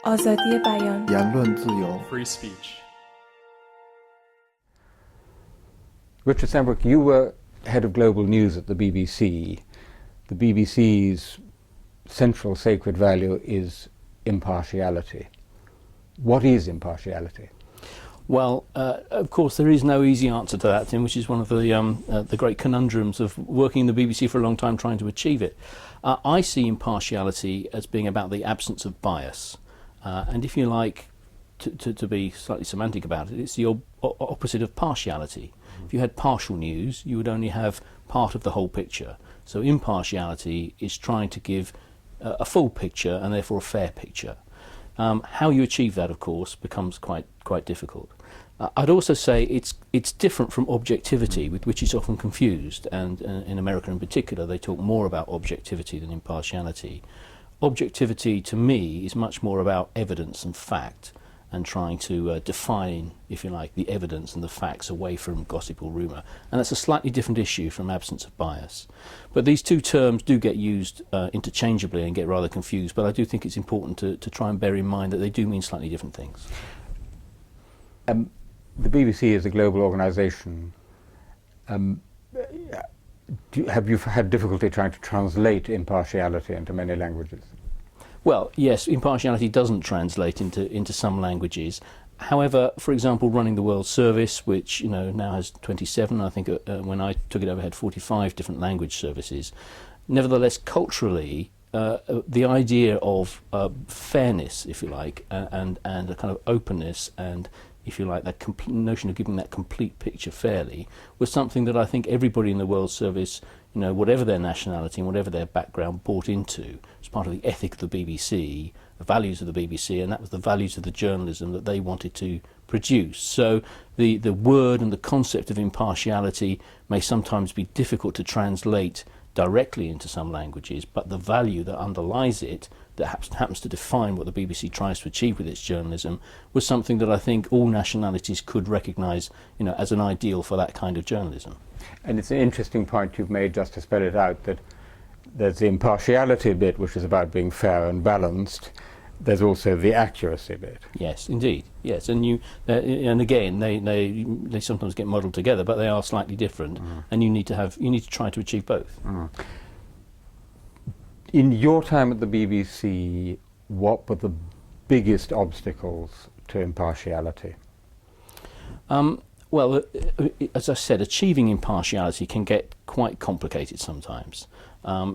آزادی بیان،言论自由 free speech. Richard Sambrook, you were head of global news at the BBC. The BBC's central sacred value is impartiality. What is impartiality? Well, of course, there is no easy answer to that, Tim, which is one of the great conundrums of working in the BBC for a long time trying to achieve it. I see impartiality as being about the absence of bias. And if you like, to be slightly semantic about it, it's the opposite of partiality. If you had partial news, you would only have part of the whole picture. So impartiality is trying to give a full picture and therefore a fair picture. How you achieve that, of course, becomes quite difficult. I'd also say it's different from objectivity, with which it's often confused, and in America in particular they talk more about objectivity than impartiality. Objectivity to me is much more about evidence and fact, and trying to define, if you like, the evidence and the facts away from gossip or rumour. And that's a slightly different issue from absence of bias. But these two terms do get used interchangeably and get rather confused, but I do think it's important to try and bear in mind that they do mean slightly different things. The BBC is a global organisation. Have you had difficulty trying to translate impartiality into many languages? Well, yes, impartiality doesn't translate into some languages. However, for example, running the World Service, which now has 27, I think when I took it over had 45 different language services. Nevertheless, culturally, the idea of fairness, if you like, and a kind of openness and, if you like, that notion of giving that complete picture fairly was something that I think everybody in the World Service, whatever their nationality and whatever their background, bought into as part of the ethic of the BBC, the values of the BBC, and that was the values of the journalism that they wanted to produce. So the word and the concept of impartiality may sometimes be difficult to translate directly into some languages, but the value that underlies it, that happens to define what the BBC tries to achieve with its journalism, was something that I think all nationalities could recognise, as an ideal for that kind of journalism. And it's an interesting point you've made, just to spell it out, that there's the impartiality bit, which is about being fair and balanced. There's also the accuracy bit. Yes, indeed. Yes, and and again, they sometimes get modelled together, but they are slightly different, and you need to try to achieve both. In your time at the BBC, what were the biggest obstacles to impartiality? Well, as I said, achieving impartiality can get quite complicated sometimes.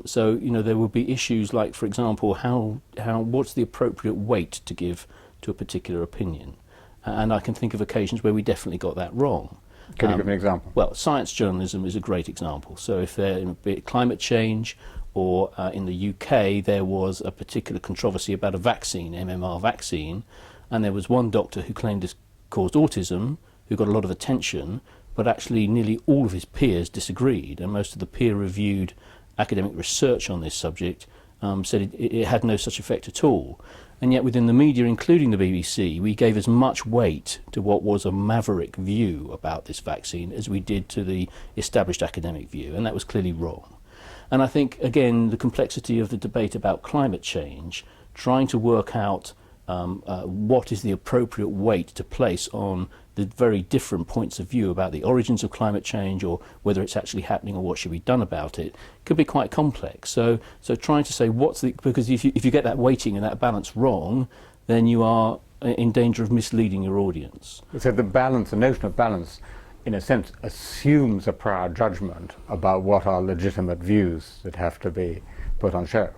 So there will be issues like, for example, what's the appropriate weight to give to a particular opinion, and I can think of occasions where we definitely got that wrong. Can you give an example? Well, science journalism is a great example. So if there be climate change, or in the UK there was a particular controversy about a vaccine, MMR vaccine, and there was one doctor who claimed it caused autism, who got a lot of attention, but actually nearly all of his peers disagreed, and most of the peer-reviewed academic research on this subject said it had no such effect at all. And yet within the media, including the BBC, we gave as much weight to what was a maverick view about this vaccine as we did to the established academic view, and that was clearly wrong. And I think, again, the complexity of the debate about climate change, trying to work out what is the appropriate weight to place on the very different points of view about the origins of climate change, or whether it's actually happening or what should be done about it, could be quite complex. So trying to say because if you get that weighting and that balance wrong, then you are in danger of misleading your audience. So the notion of balance, in a sense, assumes a prior judgment about what are legitimate views that have to be put on show.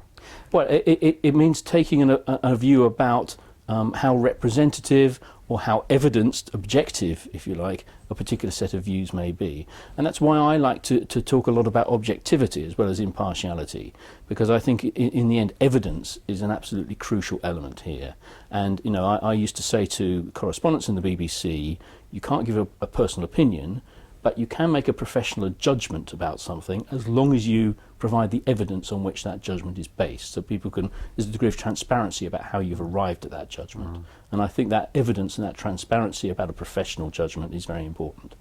Well, it means taking a view about how representative or how evidenced, objective, if you like, a particular set of views may be. And that's why I like to talk a lot about objectivity as well as impartiality, because I think in the end evidence is an absolutely crucial element here. And I used to say to correspondents in the BBC, you can't give a personal opinion, but you can make a professional judgment about something as long as you provide the evidence on which that judgment is based, so there's a degree of transparency about how you've arrived at that judgment. And I think that evidence and that transparency about a professional judgment is very important.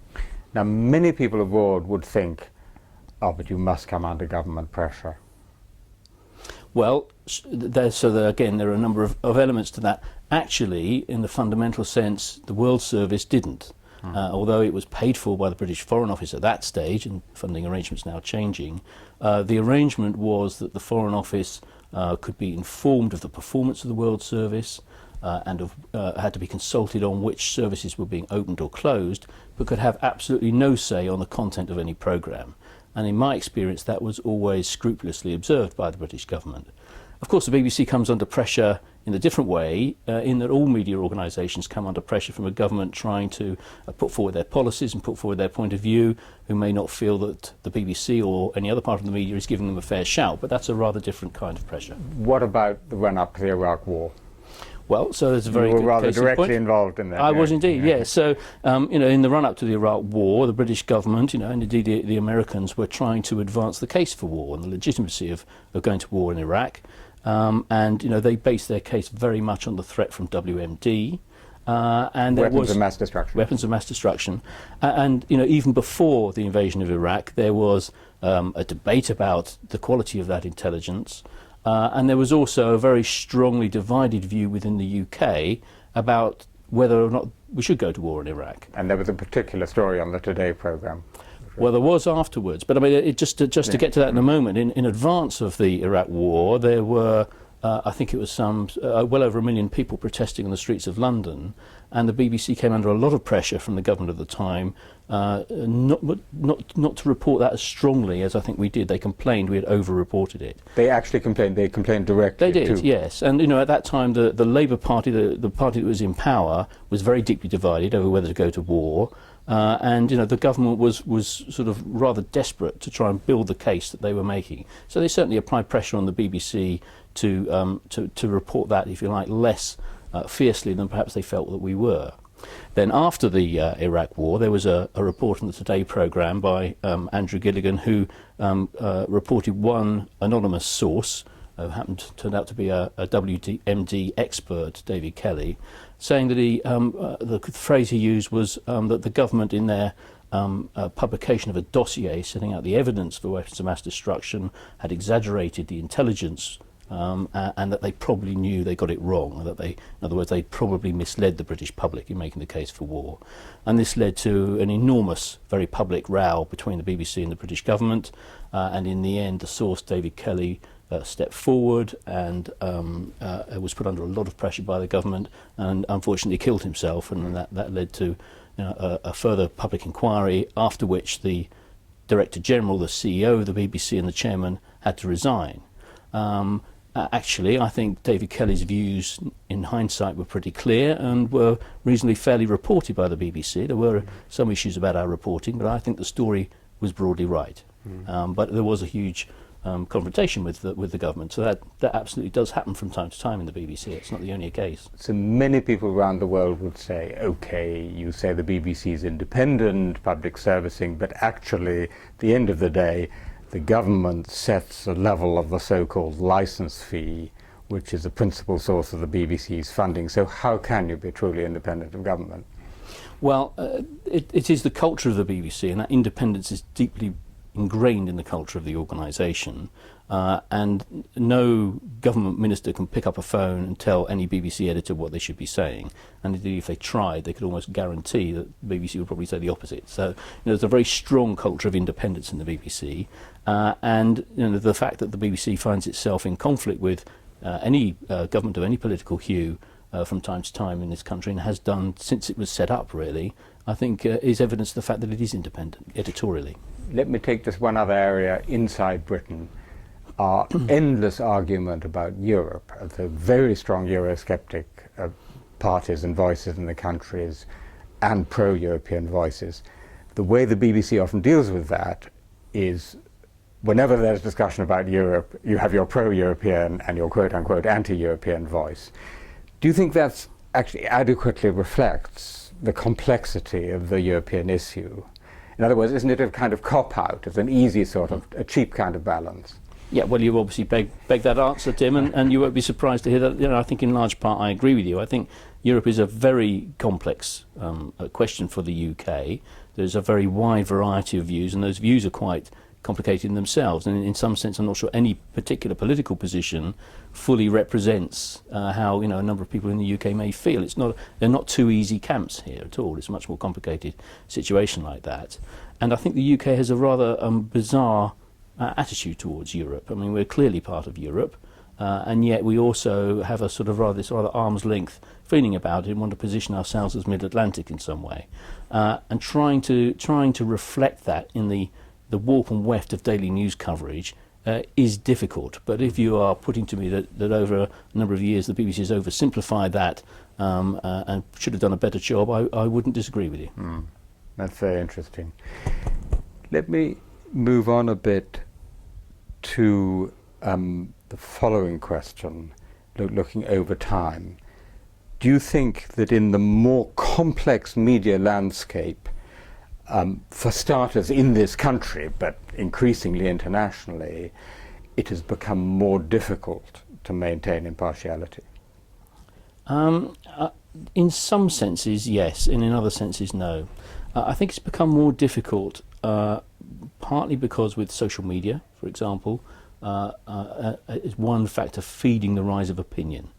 Now, many people abroad would think, but you must come under government pressure. Well, again, there are a number of elements to that. Actually, in the fundamental sense, the World Service didn't. Although it was paid for by the British Foreign Office at that stage, and funding arrangements now changing, the arrangement was that the Foreign Office could be informed of the performance of the World Service and had to be consulted on which services were being opened or closed, but could have absolutely no say on the content of any programme. And in my experience, that was always scrupulously observed by the British government. Of course, the BBC comes under pressure in a different way, in that all media organisations come under pressure from a government trying to put forward their policies and put forward their point of view, who may not feel that the BBC or any other part of the media is giving them a fair shout, but that's a rather different kind of pressure. What about the run-up to the Iraq War? Well, so there's a very good You were rather case in directly point. involved in that. I was indeed, yes. So, in the run-up to the Iraq War, the British government, and indeed the Americans were trying to advance the case for war and the legitimacy of going to war in Iraq. And they based their case very much on the threat from WMD. And there weapons of mass destruction. Weapons of mass destruction. And even before the invasion of Iraq, there was a debate about the quality of that intelligence. And there was also a very strongly divided view within the UK about whether or not we should go to war in Iraq. And there was a particular story on the Today programme. Well, there was afterwards, but I mean, just to get to that in a moment, in advance of the Iraq War, there were, I think it was well over 1 million people protesting on the streets of London, and the BBC came under a lot of pressure from the government at the time, not to report that as strongly as I think we did. They complained we had over-reported it. They actually complained. They complained directly. They did, too. yes. And at that time, the Labour Party, the party that was in power, was very deeply divided over whether to go to war. And the government was sort of rather desperate to try and build the case that they were making. So they certainly applied pressure on the BBC to report that, if you like, less fiercely than perhaps they felt that we were. Then after the Iraq War, there was a report on the Today programme by Andrew Gilligan, who reported one anonymous source, who turned out to be a WMD expert, David Kelly, saying that the phrase he used was that the government, in their publication of a dossier setting out the evidence for weapons of mass destruction, had exaggerated the intelligence, and that they probably knew they got it wrong, that in other words, they probably misled the British public in making the case for war. And this led to an enormous, very public row between the BBC and the British government, and in the end, the source, David Kelly, stepped forward and was put under a lot of pressure by the government, and unfortunately killed himself, and that led to a further public inquiry, after which the Director General, the CEO of the BBC and the Chairman had to resign. Actually, I think David Kelly's views in hindsight were pretty clear and were reasonably fairly reported by the BBC. There were some issues about our reporting, but I think the story was broadly right. But there was a huge confrontation with the government. So that absolutely does happen from time to time in the BBC. It's not the only case. So many people around the world would say, okay, you say the BBC is independent, public servicing, but actually, at the end of the day, the government sets a level of the so-called licence fee, which is the principal source of the BBC's funding. So how can you be truly independent of government? Well, it is the culture of the BBC, and that independence is deeply ingrained in the culture of the organisation, and no government minister can pick up a phone and tell any BBC editor what they should be saying, and indeed if they tried they could almost guarantee that the BBC would probably say the opposite. So there's a very strong culture of independence in the BBC, and the fact that the BBC finds itself in conflict with any government of any political hue from time to time in this country, and has done since it was set up, really, I think is evidence of the fact that it is independent editorially. Let me take this one other area inside Britain. Our endless argument about Europe, the very strong Eurosceptic parties and voices in the countries, and pro-European voices. The way the BBC often deals with that is, whenever there's discussion about Europe, you have your pro-European and your quote-unquote anti-European voice. Do you think that actually adequately reflects the complexity of the European issue? In other words, isn't it a kind of cop-out? It's an easy sort of, a cheap kind of balance. Yeah, well, you obviously beg that answer, Tim, and you won't be surprised to hear that. I think in large part I agree with you. I think Europe is a very complex question for the UK. There's a very wide variety of views, and those views are quite complicated in themselves. And in some sense, I'm not sure any particular political position fully represents how, a number of people in the UK may feel. They're not two easy camps here at all. It's a much more complicated situation like that. And I think the UK has a rather bizarre attitude towards Europe. I mean, we're clearly part of Europe, and yet we also have a sort of rather arm's length feeling about it and want to position ourselves as mid-Atlantic in some way. And trying to reflect that in the warp and weft of daily news coverage is difficult. But if you are putting to me that over a number of years the BBC has oversimplified that and should have done a better job, I wouldn't disagree with you. That's very interesting. Let me move on a bit to the following question, looking over time. Do you think that in the more complex media landscape, for starters in this country, but increasingly internationally, it has become more difficult to maintain impartiality? In some senses, yes, and in other senses, no. I think it's become more difficult, partly because with social media, for example, is one factor feeding the rise of opinion.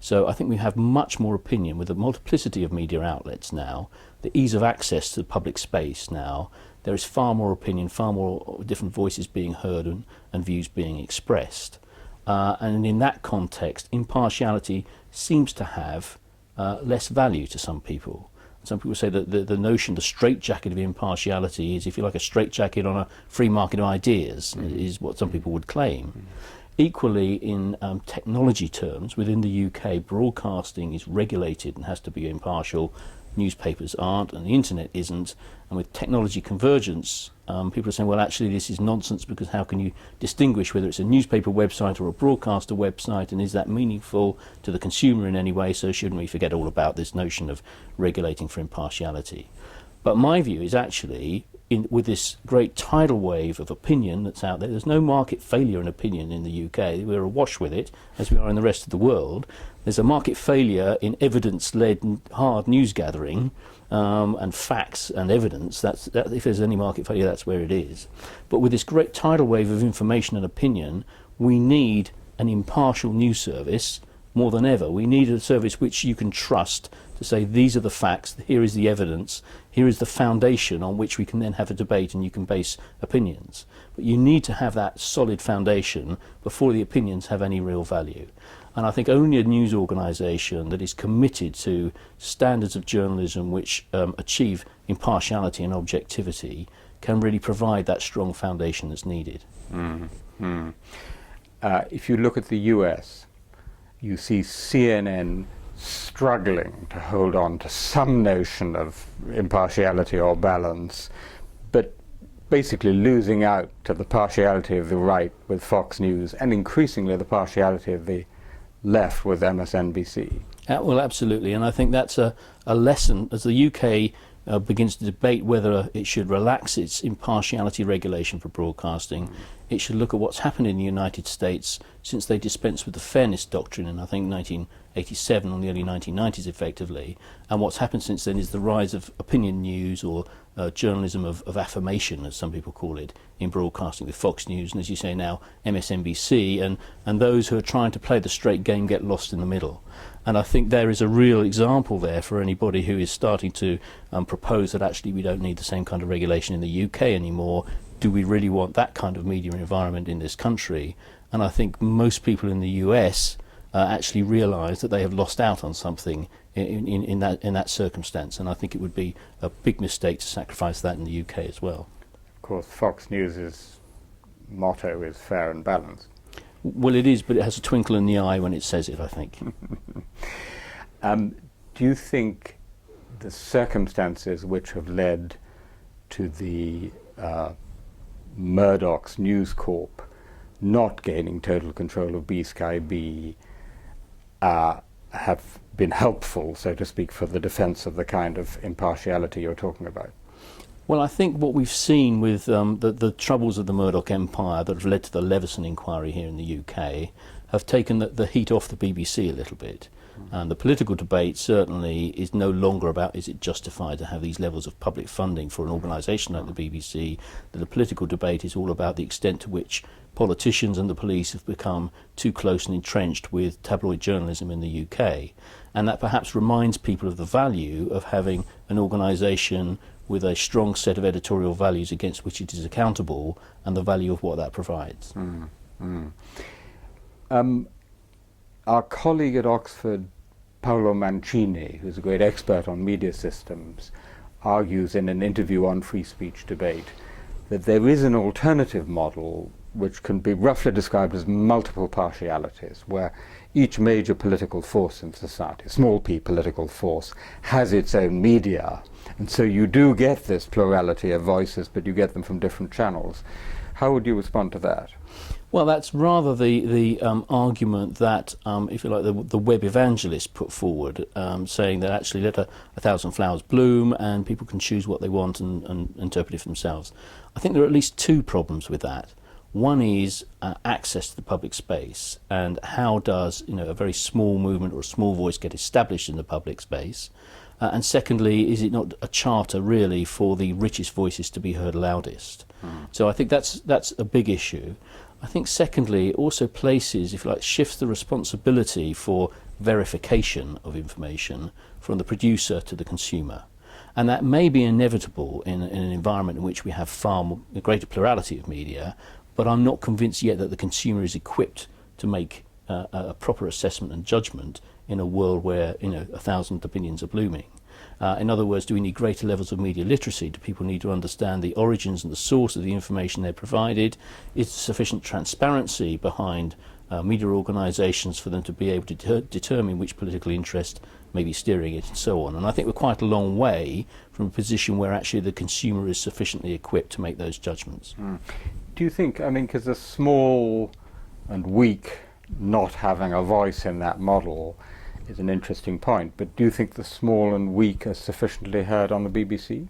So I think we have much more opinion with a multiplicity of media outlets now, the ease of access to the public space now. There is far more opinion, far more different voices being heard and views being expressed. And in that context, impartiality seems to have less value to some people. Some people say that the notion, the straitjacket of impartiality is, if you like, a straitjacket on a free market of ideas, is what some people would claim. Equally, in technology terms, within the UK, broadcasting is regulated and has to be impartial. Newspapers aren't, and the internet isn't. And with technology convergence, people are saying, well, actually, this is nonsense, because how can you distinguish whether it's a newspaper website or a broadcaster website, and is that meaningful to the consumer in any way? So shouldn't we forget all about this notion of regulating for impartiality? But my view is actually, with this great tidal wave of opinion that's out there, there's no market failure in opinion in the UK. We're awash with it, as we are in the rest of the world. There's a market failure in evidence-led hard news gathering and facts and evidence. That if there's any market failure, that's where it is. But with this great tidal wave of information and opinion, we need an impartial news service more than ever. We need a service which you can trust to say, these are the facts, here is the evidence, here is the foundation on which we can then have a debate and you can base opinions. But you need to have that solid foundation before the opinions have any real value. And I think only a news organisation that is committed to standards of journalism which achieve impartiality and objectivity can really provide that strong foundation that's needed. If you look at the US, you see CNN struggling to hold on to some notion of impartiality or balance, but basically losing out to the partiality of the right with Fox News, and increasingly the partiality of the left with MSNBC. Well, absolutely, and I think that's a lesson as the UK begins to debate whether it should relax its impartiality regulation for broadcasting. It should look at what's happened in the United States since they dispensed with the fairness doctrine in, I think, 1987 or the early 1990s, effectively. And what's happened since then is the rise of opinion news, or journalism of affirmation, as some people call it, in broadcasting, with Fox News and, as you say now, MSNBC, and those who are trying to play the straight game get lost in the middle. And I think there is a real example there for anybody who is starting to propose that actually we don't need the same kind of regulation in the UK anymore. Do we really want that kind of media environment in this country? And I think most people in the US actually realise that they have lost out on something in that circumstance. And I think it would be a big mistake to sacrifice that in the UK as well. Of course, Fox News' motto is fair and balanced. Well, it is, but it has a twinkle in the eye when it says it, I think. Do you think the circumstances which have led to the Murdochs News Corp not gaining total control of B-Sky B have been helpful, so to speak, for the defence of the kind of impartiality you're talking about? Well, I think what we've seen with the troubles of the Murdoch empire that have led to the Leveson inquiry here in the UK have taken the heat off the BBC a little bit. And the political debate certainly is no longer about is it justified to have these levels of public funding for an organisation like the BBC. The political debate is all about the extent to which politicians and the police have become too close and entrenched with tabloid journalism in the UK. And that perhaps reminds people of the value of having an organisation with a strong set of editorial values against which it is accountable, and the value of what that provides. Our colleague at Oxford, Paolo Mancini, who's a great expert on media systems, argues in an interview on Free Speech Debate that there is an alternative model which can be roughly described as multiple partialities, where each major political force in society, small p political force, has its own media. And so you do get this plurality of voices, but you get them from different channels. How would you respond to that? Well, that's rather the argument that, if you like, the web evangelists put forward, saying that actually let a thousand flowers bloom and people can choose what they want and interpret it for themselves. I think there are at least two problems with that. One is access to the public space, and how does a very small movement or a small voice get established in the public space? And secondly, is it not a charter really for the richest voices to be heard loudest? So I think that's a big issue. I think secondly, it also places, if you like, shifts the responsibility for verification of information from the producer to the consumer. And that may be inevitable in an environment in which we have a greater plurality of media, but I'm not convinced yet that the consumer is equipped to make a proper assessment and judgment in a world where 1,000 opinions are blooming. In other words, do we need greater levels of media literacy? Do people need to understand the origins and the source of the information they're provided? Is there sufficient transparency behind media organisations for them to be able to determine which political interest may be steering it, and so on? And I think we're quite a long way from a position where actually the consumer is sufficiently equipped to make those judgments. Do you think, because the small and weak not having a voice in that model is an interesting point, but do you think the small and weak are sufficiently heard on the BBC?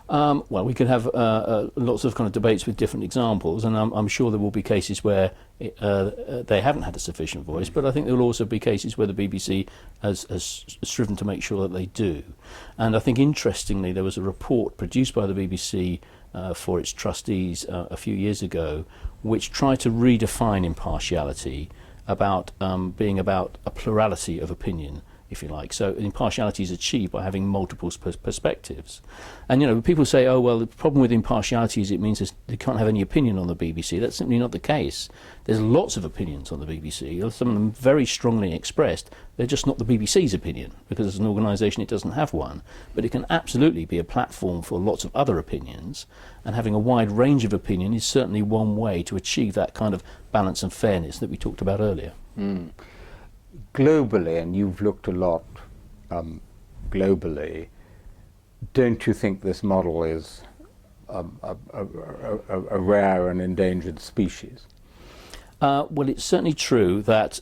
Well, we could have lots of kind of debates with different examples, and I'm sure there will be cases where they haven't had a sufficient voice, but I think there will also be cases where the BBC has striven to make sure that they do. And I think interestingly there was a report produced by the BBC for its trustees a few years ago which tried to redefine impartiality about being about a plurality of opinion, if you like. So impartiality is achieved by having multiple perspectives. And people say, oh well, the problem with impartiality is it means they can't have any opinion on the BBC. That's simply not the case. There's lots of opinions on the BBC, some of them very strongly expressed. They're just not the BBC's opinion, because as an organisation it doesn't have one. But it can absolutely be a platform for lots of other opinions, and having a wide range of opinion is certainly one way to achieve that kind of balance and fairness that we talked about earlier. Globally, and you've looked a lot globally, don't you think this model is a rare and endangered species? Well, it's certainly true that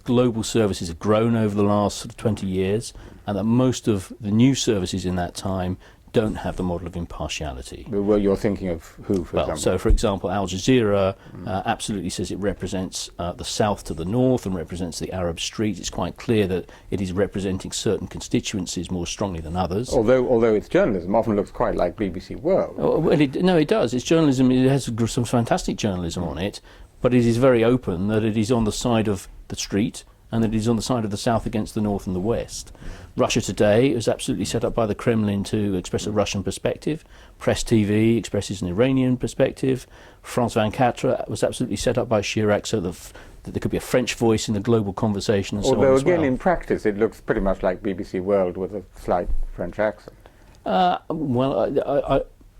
global services have grown over the last sort of 20 years, and that most of the new services in that time don't have the model of impartiality. Well, you're thinking of who, for example? So, for example, Al Jazeera absolutely says it represents the south to the north and represents the Arab street. It's quite clear that it is representing certain constituencies more strongly than others. Although its journalism often looks quite like BBC World. Well, it does. Its journalism, it has some fantastic journalism on it, but it is very open that it is on the side of the street, and that it is on the side of the south against the north and the west. Russia Today is absolutely set up by the Kremlin to express a Russian perspective. Press TV expresses an Iranian perspective. France 24 was absolutely set up by Chirac so that there could be a French voice in the global conversation, and so on as well. Although again, in practice, it looks pretty much like BBC World with a slight French accent.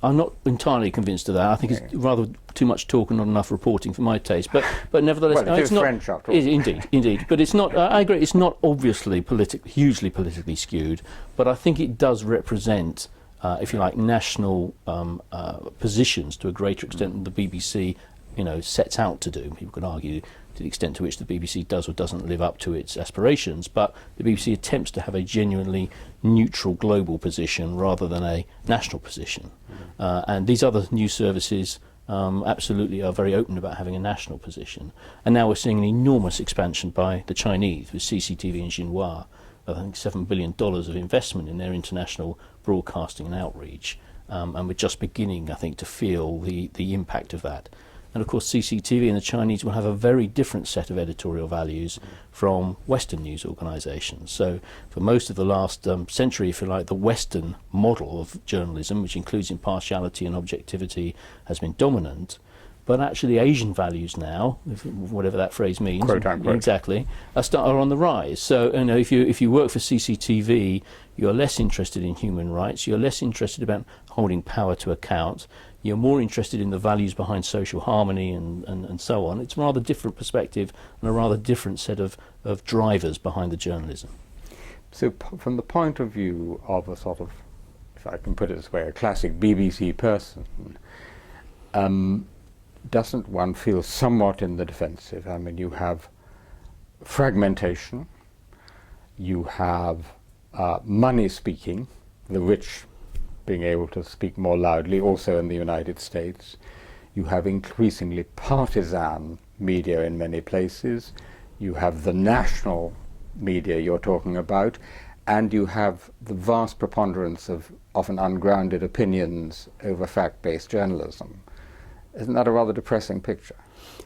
I'm not entirely convinced of that. I think it's rather too much talk and not enough reporting for my taste. But nevertheless, well, it's not French after all. Indeed. But it's not. I agree. It's not obviously hugely politically skewed. But I think it does represent, if you like, national positions to a greater extent than the BBC, sets out to do. People could argue to the extent to which the BBC does or doesn't live up to its aspirations, but the BBC attempts to have a genuinely neutral global position rather than a national position. And these other news services absolutely are very open about having a national position. And now we're seeing an enormous expansion by the Chinese with CCTV and Xinhua, I think $7 billion of investment in their international broadcasting and outreach. And we're just beginning, I think, to feel the impact of that. And of course, CCTV and the Chinese will have a very different set of editorial values from Western news organisations. So for most of the last century, if you like, the Western model of journalism, which includes impartiality and objectivity, has been dominant. But actually Asian values now, whatever that phrase means, quote unquote, exactly, are on the rise. So if you work for CCTV, you're less interested in human rights, you're less interested about holding power to account, you're more interested in the values behind social harmony and so on. It's a rather different perspective and a rather different set of drivers behind the journalism. So from the point of view of a sort of, if I can put it this way, a classic BBC person, doesn't one feel somewhat in the defensive? I mean, you have fragmentation, you have money speaking, the rich being able to speak more loudly, also in the United States. You have increasingly partisan media in many places. You have the national media you're talking about, and you have the vast preponderance of often ungrounded opinions over fact-based journalism. Isn't that a rather depressing picture?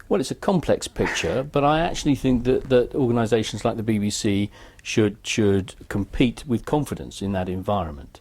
Well, it's a complex picture, but I actually think that organisations like the BBC should compete with confidence in that environment.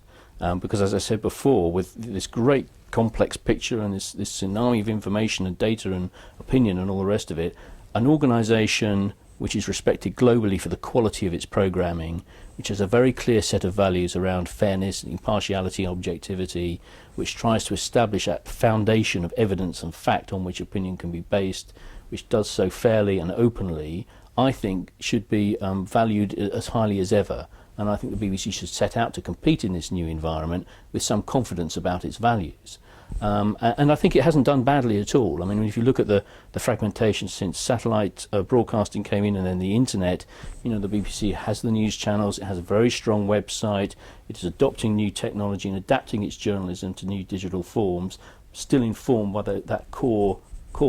Because as I said before, with this great complex picture and this tsunami of information and data and opinion and all the rest of it, an organisation which is respected globally for the quality of its programming, which has a very clear set of values around fairness, impartiality, objectivity, which tries to establish a foundation of evidence and fact on which opinion can be based, which does so fairly and openly, I think should be valued as highly as ever. And I think the BBC should set out to compete in this new environment with some confidence about its values. And I think it hasn't done badly at all. I mean, if you look at the fragmentation since satellite broadcasting came in and then the internet, the BBC has the news channels, it has a very strong website, it is adopting new technology and adapting its journalism to new digital forms, still informed by that core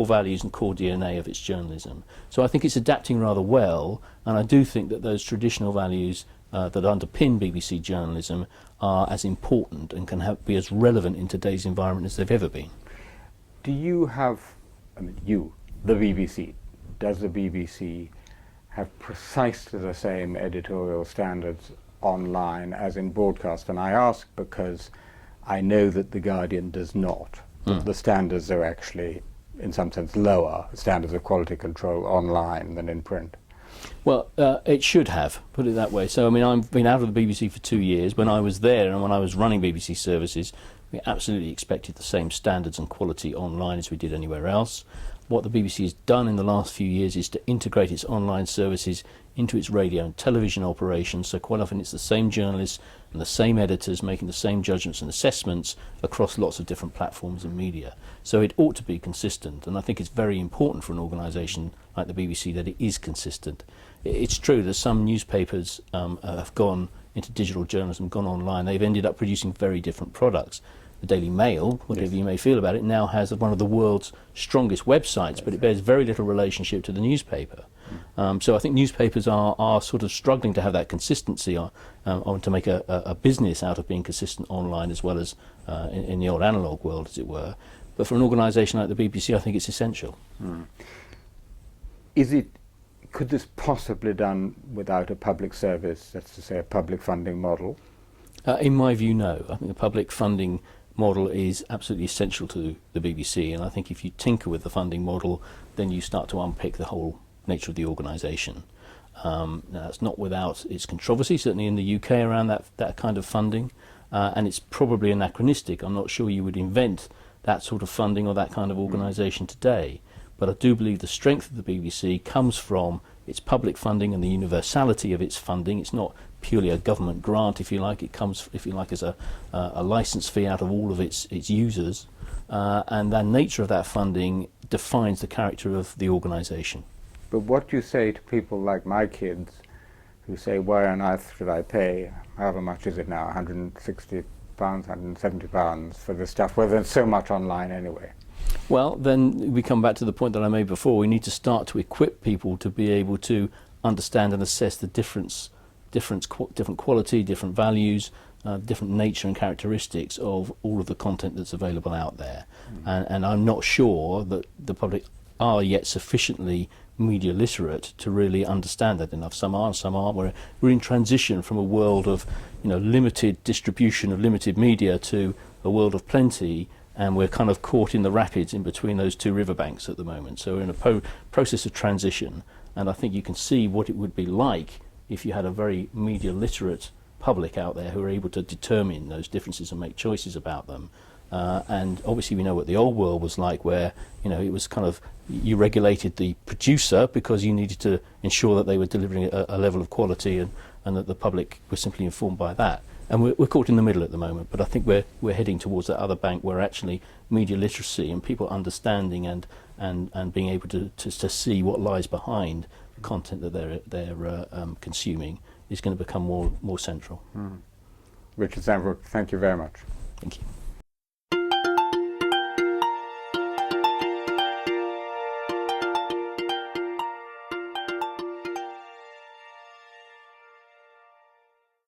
values and core DNA of its journalism. So I think it's adapting rather well, and I do think that those traditional values that underpin BBC journalism are as important and can be as relevant in today's environment as they've ever been. Do you have, the BBC, does the BBC have precisely the same editorial standards online as in broadcast? And I ask because I know that The Guardian does not. The standards are actually, in some sense, lower standards of quality control online than in print. Well, it should have, put it that way. So, I mean, I've been out of the BBC for 2 years. When I was there and when I was running BBC services, we absolutely expected the same standards and quality online as we did anywhere else. What the BBC has done in the last few years is to integrate its online services into its radio and television operations, so quite often it's the same journalists and the same editors making the same judgments and assessments across lots of different platforms and media. So it ought to be consistent, and I think it's very important for an organisation like the BBC that it is consistent. It's true that some newspapers have gone into digital journalism, gone online. They've ended up producing very different products. The Daily Mail, whatever you may feel about it, now has one of the world's strongest websites, but it bears very little relationship to the newspaper. So I think newspapers are sort of struggling to have that consistency on to make a business out of being consistent online as well as in the old analogue world, as it were. But for an organisation like the BBC, I think it's essential. Could this possibly done without a public service, that's to say a public funding model? In my view, no. I think the public funding model is absolutely essential to the BBC, and I think if you tinker with the funding model, then you start to unpick the whole nature of the organisation. Now, it's not without its controversy, certainly in the UK, around that kind of funding, and it's probably anachronistic. I'm not sure you would invent that sort of funding or that kind of organisation today, but I do believe the strength of the BBC comes from its public funding and the universality of its funding. It's not purely a government grant, if you like. It comes, if you like, as a licence fee out of all of its users, and the nature of that funding defines the character of the organisation. But what do you say to people like my kids who say, why on earth should I pay, however much is it now, £160, £170 for this stuff, where there's so much online anyway? Well, then we come back to the point that I made before. We need to start to equip people to be able to understand and assess the different quality, different values, different nature and characteristics of all of the content that's available out there. And I'm not sure that the public are yet sufficiently media literate to really understand that enough. Some are, some aren't. We're in transition from a world of limited distribution of limited media to a world of plenty, and we're kind of caught in the rapids in between those two riverbanks at the moment. So we're in a process of transition, and I think you can see what it would be like if you had a very media literate public out there who are able to determine those differences and make choices about them. And obviously we know what the old world was like, where it was kind of, you regulated the producer because you needed to ensure that they were delivering a level of quality, and that the public was simply informed by that. And we're caught in the middle at the moment, but I think we're heading towards that other bank where actually media literacy and people understanding and being able to see what lies behind the content that they're consuming is going to become more central. Richard Sambrook, thank you very much. Thank you.